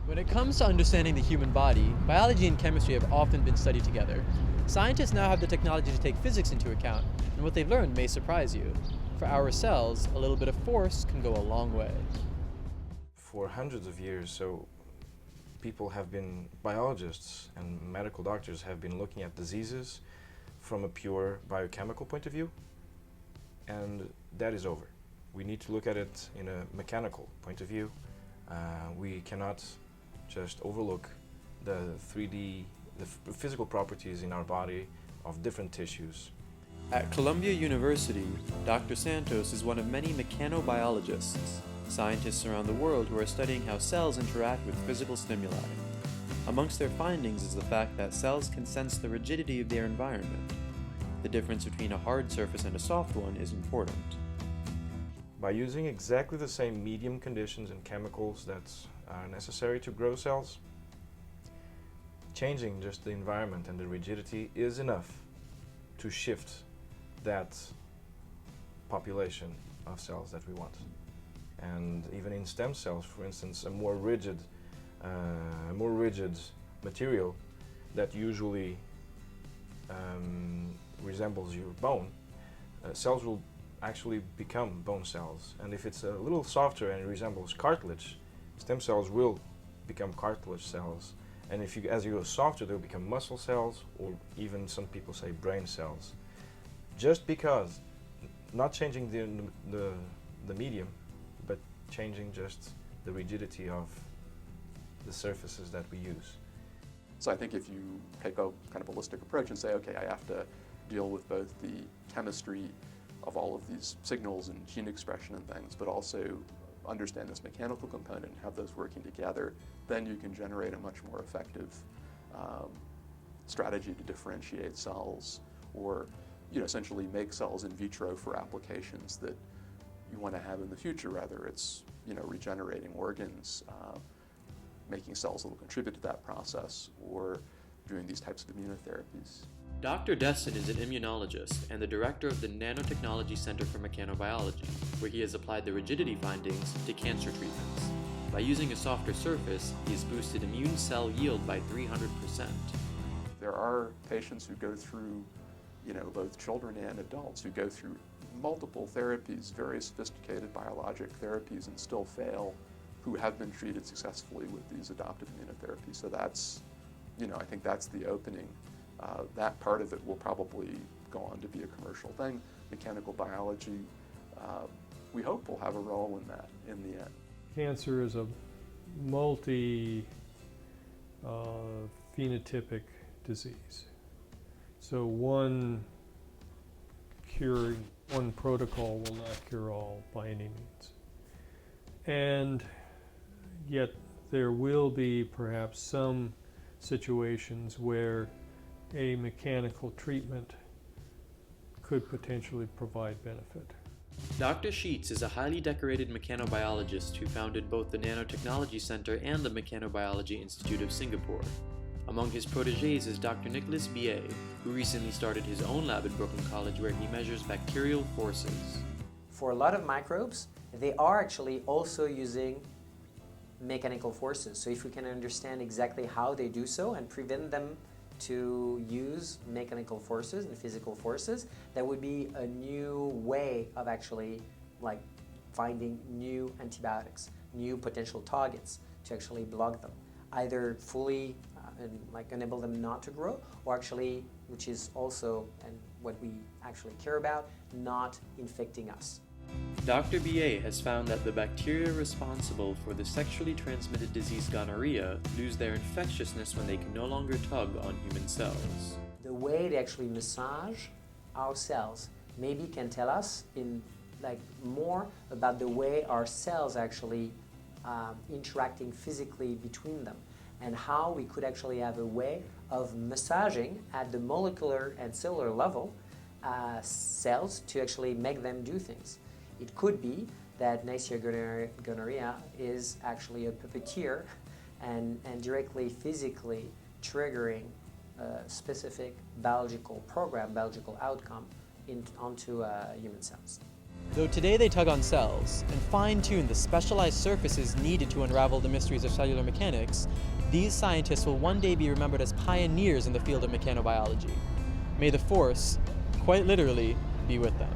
When it comes to understanding the human body, biology and chemistry have often been studied together. Scientists now have the technology to take physics into account, and what they've learned may surprise you. For our cells, a little bit of force can go a long way. For hundreds of years, biologists and medical doctors have been looking at diseases from a pure biochemical point of view, and that is over. We need to look at it in a mechanical point of view. We cannot just overlook the 3D, physical properties in our body of different tissues. At Columbia University, Dr. Santos is one of many mechanobiologists, scientists around the world who are studying how cells interact with physical stimuli. Amongst their findings is the fact that cells can sense the rigidity of their environment. The difference between a hard surface and a soft one is important. By using exactly the same medium conditions and chemicals that are necessary to grow cells, changing just the environment and the rigidity is enough to shift that population of cells that we want. And even in stem cells, for instance, a more rigid material that usually resembles your bone, cells will actually become bone cells. And if it's a little softer and it resembles cartilage, stem cells will become cartilage cells. And as you go softer, they'll become muscle cells, or even some people say brain cells. Just because, not changing the medium, but changing just the rigidity of the surfaces that we use. So I think if you take a kind of holistic approach and say, okay, I have to deal with both the chemistry of all of these signals and gene expression and things, but also understand this mechanical component and have those working together, then you can generate a much more effective strategy to differentiate cells, or essentially make cells in vitro for applications that you want to have in the future, whether it's regenerating organs, making cells that will contribute to that process, or doing these types of immunotherapies. Dr. Destin is an immunologist and the director of the Nanotechnology Center for Mechanobiology, where he has applied the rigidity findings to cancer treatments. By using a softer surface, he has boosted immune cell yield by 300%. There are patients who go through, both children and adults who go through multiple therapies, very sophisticated biologic therapies, and still fail, who have been treated successfully with these adoptive immunotherapies. So that's, I think that's the opening. That part of it will probably go on to be a commercial thing. Mechanical biology, we hope will have a role in that in the end. Cancer is a multi-phenotypic disease. So one protocol will not cure all by any means. And yet there will be perhaps some situations where a mechanical treatment could potentially provide benefit. Dr. Sheets is a highly decorated mechanobiologist who founded both the Nanotechnology Center and the Mechanobiology Institute of Singapore. Among his protégés is Dr. Nicholas Billet, who recently started his own lab at Brooklyn College where he measures bacterial forces. For a lot of microbes, they are actually also using mechanical forces. So if we can understand exactly how they do so and prevent them to use mechanical forces and physical forces, that would be a new way of actually finding new antibiotics, new potential targets to actually block them, either fully and enable them not to grow, or actually, which is also and what we actually care about, not infecting us. Dr. Billet has found that the bacteria responsible for the sexually transmitted disease gonorrhea lose their infectiousness when they can no longer tug on human cells. The way they actually massage our cells maybe can tell us more about the way our cells actually interacting physically between them, and how we could actually have a way of massaging at the molecular and cellular level cells to actually make them do things. It could be that Neisseria gonorrhea is actually a puppeteer and directly physically triggering a specific biological program, biological outcome onto human cells. Though today they tug on cells and fine-tune the specialized surfaces needed to unravel the mysteries of cellular mechanics, these scientists will one day be remembered as pioneers in the field of mechanobiology. May the Force, quite literally, be with them.